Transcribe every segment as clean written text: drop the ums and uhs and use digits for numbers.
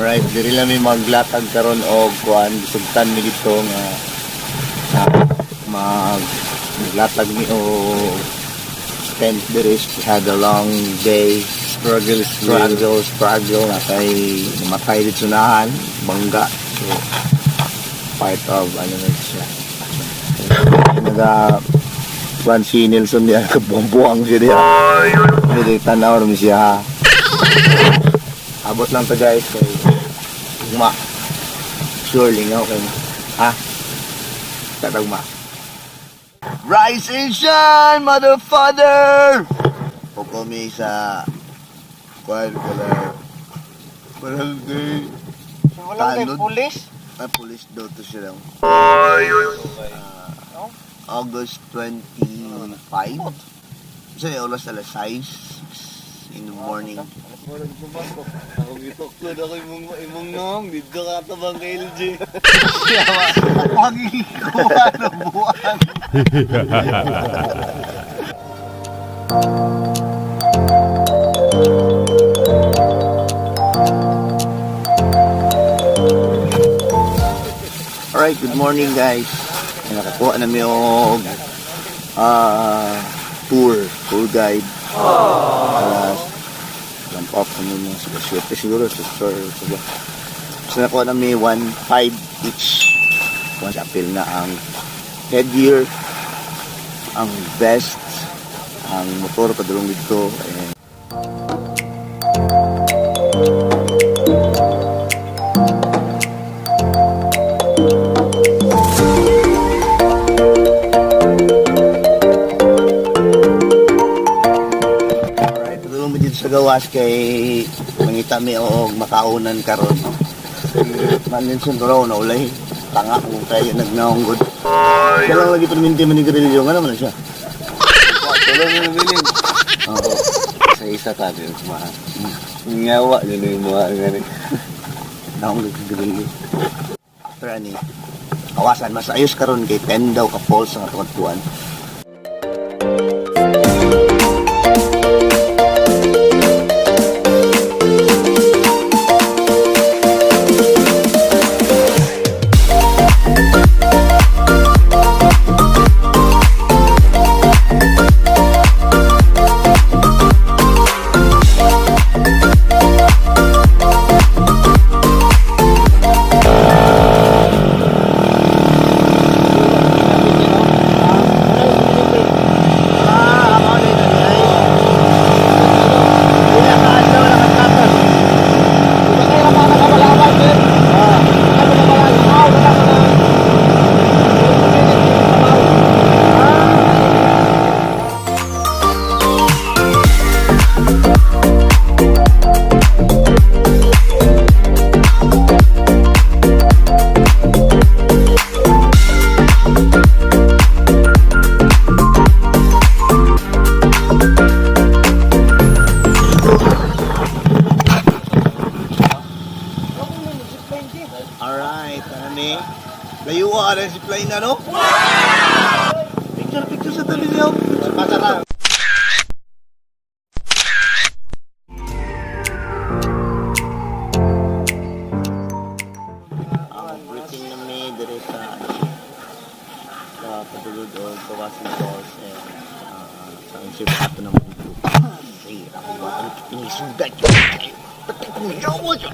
Alright, diri lang may maglatag karon og kuan sugtan mi dito nga maglatag mi og tent diri. We had a long day, struggle na kay namatay dito sunahan, bangga. So part of ano na siya. Naga kuan si Nelson diya kabombuang siya diya. Dili tanaw rin siya. Abot lang to guys kay Ugma. Surely nga okay na. Ha? Tatagma. Rise and shine, mother father! O kami sa kuan pala barangay Tanod. Pulis? Ay, pulis daw to siya lang. August 25. Kasi oras alas 6 in the morning. Ako gitoklod ako imong nong dito ka tabang kay LG. Pagikuha ng buwan. Alright, good morning guys. Nakakuha na mi og tour guide. Lamp up kami mga sugasyote siguro sa store. So nakuha na mi 1.5 each. Once appeal na ang headgear, ang vest, ang motor padulong dito. Sa gawas kay mangita mi og makaunan karon. Maninson raw na ulay tanga kung tayo nagnaonggod. Kailangan lagi perminti manigrilyo nga naman siya. Tulong mo bilin. Oo. Sa isa ta din kumaha. Ngawa din yung mga ngani. Naonggod grilyo. After ani kawasan mas ayos karon kay 10 daw ka falls ang tuwan. Alright, layuan ang zipline na, no? Wow! Picture sa tabi niyo. Pasara. Ang briefing na may dire sa padulod o Kawasan Falls sa insert ato naman dito. Ay, ako ba? Ano pinisugat yun? Patay kong yawa siya!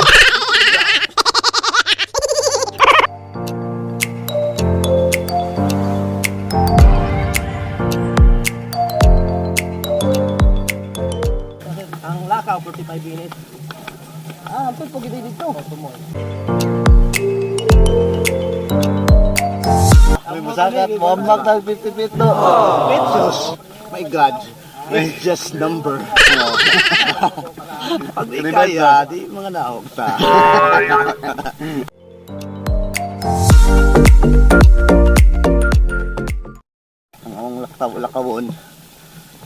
Ang lakaw 45 minutes. Ampun po gid dito. Tumoy. May masakat mo ang magtag 50 pito. Pesos. My God. It's just number. Pag di kaya, di mga naog ta. Ang lakawon.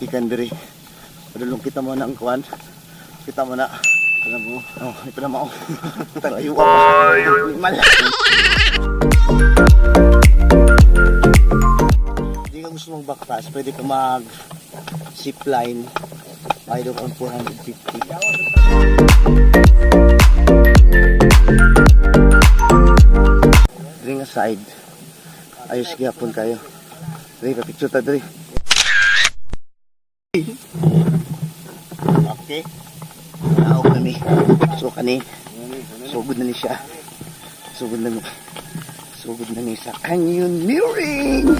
Ikan diri. Padulong kita mo na ang kuwan. Kita mo na. Alam mo. Oh, ito na mo. Tagayuwa pa. Mala. Hindi ka gusto mong backpass, pwede ka mag zipline. Bayad ako ang 450. side. Ayos gyapon kayo. Dre, pa-picture ta dre. Okay. Naog na mi. So kani. Sugod na ni siya. Sugod na mi sa Canyoneering.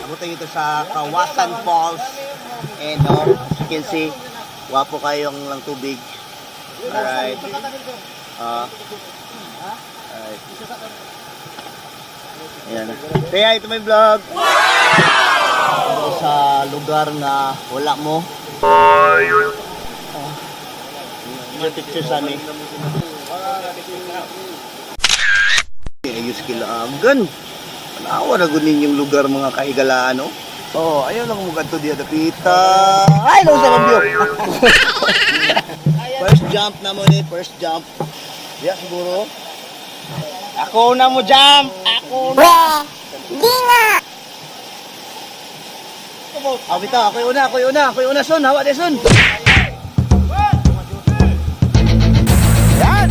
Abot ito sa Kawasan Falls. And as you can see, wapo kayong lang tubig. Alright. Alright. Ayan. Kaya ito may vlog. Wow! Sa lugar na wala mo. May picture sa amin. Ayos kilaagan. Panawa na gunin yung lugar mga kahigalaan, no? Oh, ayaw lang mo ganito diya dapita. Ay, no, sa mabyo. First jump na mo ni, first jump. Yeah, siguro. Ako na mo jump. Ako na. Hindi na. Bita, ako yung una, son. Hawa de, son. Yan.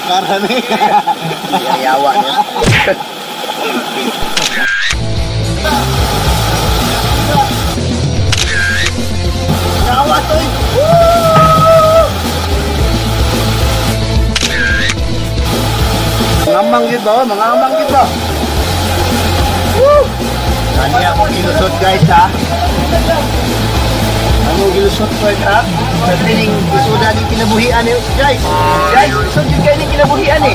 Karami. Yawa niya. Yawa to. Mga gid ba? Kani ako gilusot guys ha. Ano gilusot ko ha? Sa training isuda ni kinabuhian eh. Guys, lusot jud kay ni kinabuhian eh.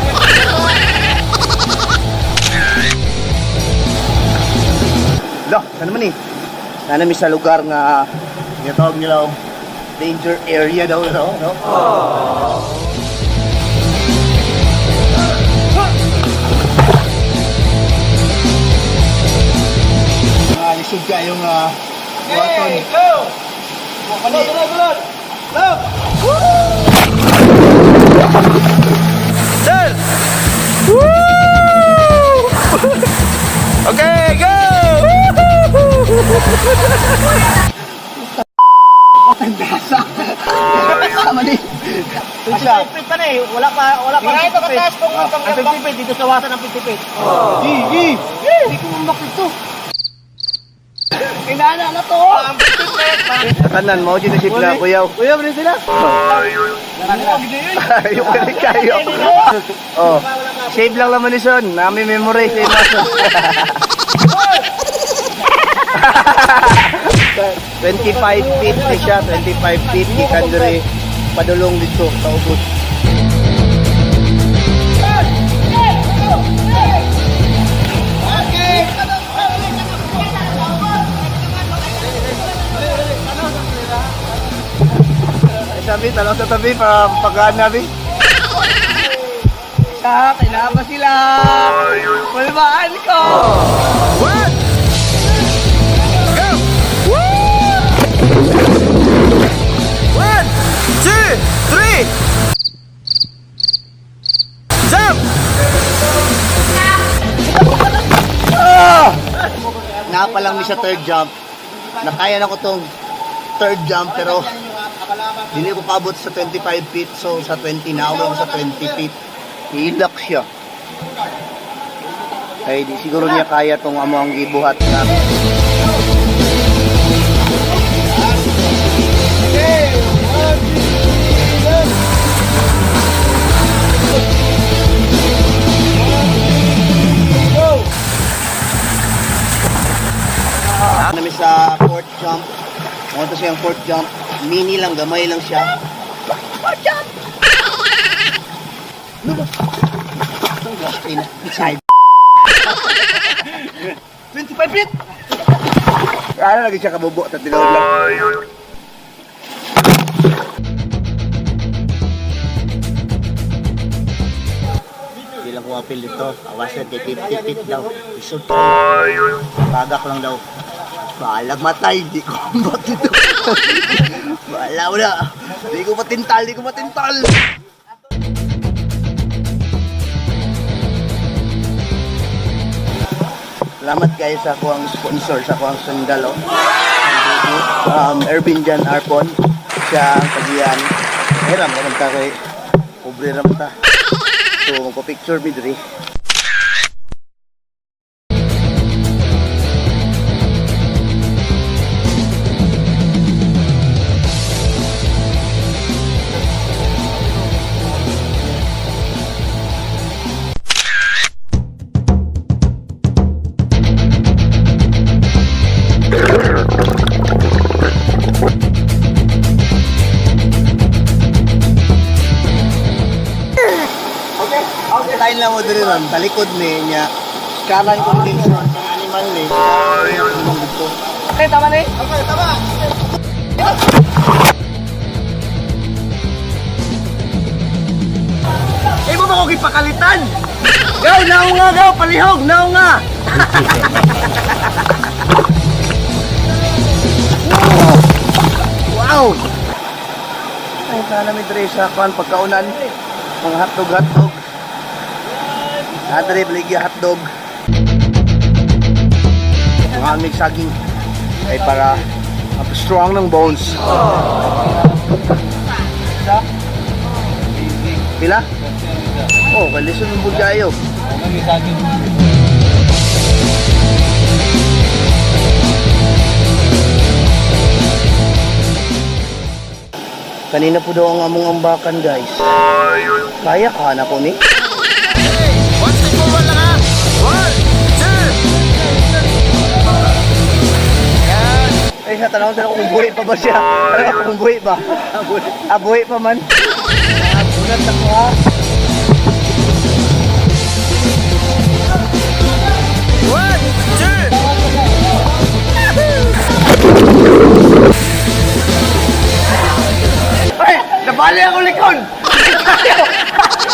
Lo, saan naman eh? Nanami sa lugar nga ginatawag nila danger area daw, no? Lisod kayong waton. Hey, go! Tulad! Go! Sir! Woo! Okay, go! Tandasa. Sama ni. Asa? 50 pa na eh. Wala pa. Ito katas kung ang 50 feet. Dito sa wasan ang 50 feet. Hindi ko mamakit to. Inana na to! Ang 50 feet! Kanan mo, dito si Pla, kuyaw. Kuyaw rin sila? Yung pwede kayo. Oh, save lang naman ni Son. Nami memory, save na Son. 25 feet ni siya, 25 feet ni Kandre. Padulong dito, kaubos. Sabi, talong sa tabi, pagaan nabi. Kailangan ba sila? Malbaan ko! One! Go! Woo! 1, 2, 3! Jump! Napa lang mi sa third jump. Nakaya na ko tong third jump pero hindi ko paabot sa 25 feet, so sa 20 na ako sa 20 feet. Hilak siya. Ay, di siguro niya kaya tong among gibuhat na. Nami sa fourth jump. Ano siyang fourth jump? Mini lang, gamay lang siya. Fourth jump! Ano ba? Side. 25 feet! Ano lagi siya kabubo at tinawag lang. apil dito. Kawasan, titip daw. Isod ko. Pagak lang daw. Balag matay, di ko matito. Bahala mo na. Di ko matintal. Salamat guys sa kuang sponsor sa kuang sandalo. Ervin Jan Arpon. Siya ang kagiyan. Meron ta kay pobre ram ta. So magpa-picture bidri. Kain lang mo diri ron, talikod ni niya. Kanan ko din sa animal ni. Okay, tama na eh. Okay, tama. Eh, mo ba ko kipakalitan? Gaw, naong nga, gaw, palihog, naong nga. Wow! Ay, sana may dre sa kwan pagkaunan. Mga hotdog. Nadre, baligya hotdog. Mga amig saging ay para strong ng bones. Pila? Oh, kalisun ng budyayo. Kanina po daw ang among ambakan, guys. Kaya ka na po ni? One step forward lang ha. 1, 2. Ay, sa tanong sila kung buhay pa ba siya? Talaga kung buhay ba? Buhay pa man. Bunat ako ha. One, two. Ay! Nabali ako likod!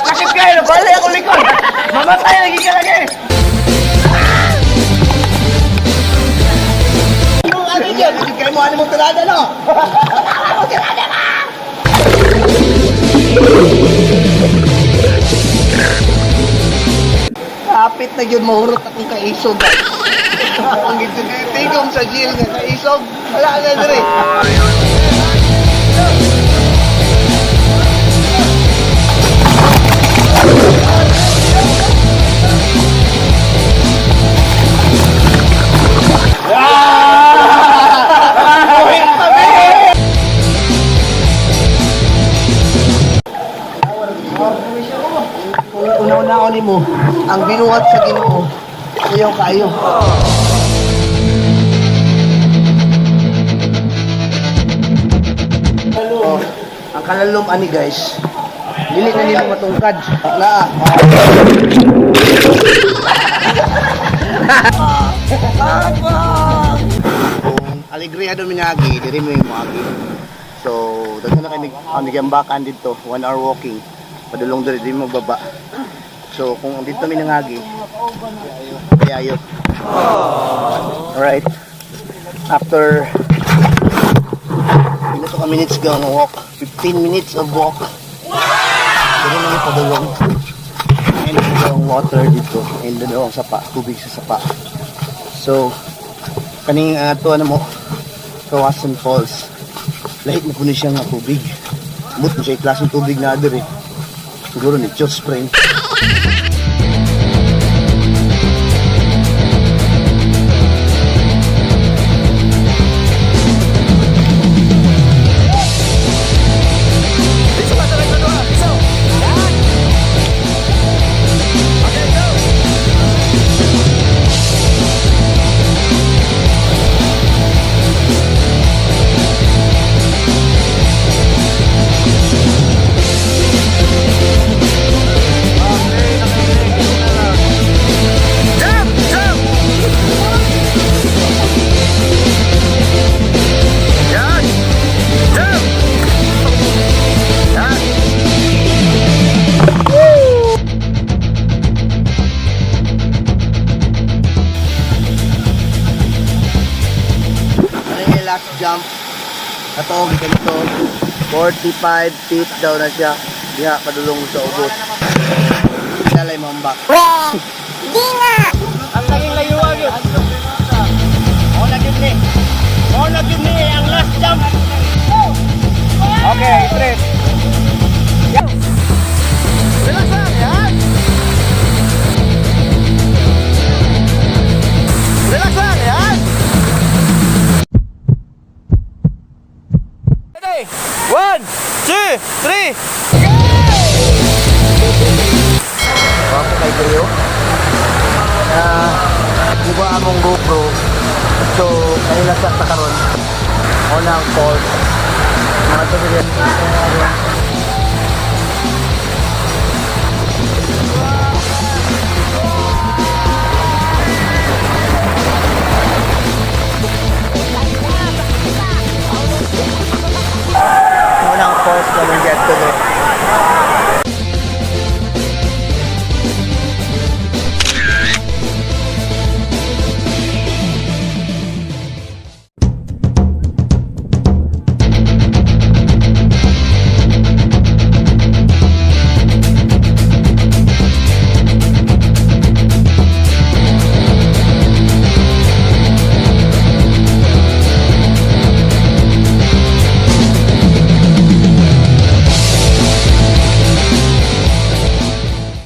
Sakit kayo! Nabali ako likod! Mamatay lagi ka lagi! Ano dyan? Hindi kayo mo ano mong talada, no? Talada ka! Kapit na yun, mahurot akong kaisog. Ang tigom sa jail nga kaisog. Wala na diri. Una-una mo, ang binuhat sa Ginoo, ayaw kayo. Oh, ang kalalom ani guys, dili na nila matungkad. Na. Alegria do minagi, diri mo yung agi. So, daghan na kami gambakan dito, 1 hour walking. Padulong diri mo baba. So, kung dito kami nangagi, kayayo. Alright. After minutes go ng walk, 15 minutes of walk. Dito namin padulong. And ang water dito. And doon ang sapa, tubig sa sapa. So, kaning to ano mo, Kawasan Falls. Lahit na po niya nga tubig. Mut mo siya klaseng tubig na ador eh. Siguro ni Chot Spring. last jump. Katong ganito. 45 feet daw na siya. Diha padulong sa ubos. Dalay mambak. Ang naging layuan yun. All na yun ni ang last jump. Okay, straight. Relax lang, yan. Relax lang, yan. Okay, 1, 2, 3. Ako kay Grio. Diba among GoPro. So, kayo nasa karon. Unang call. Mga ito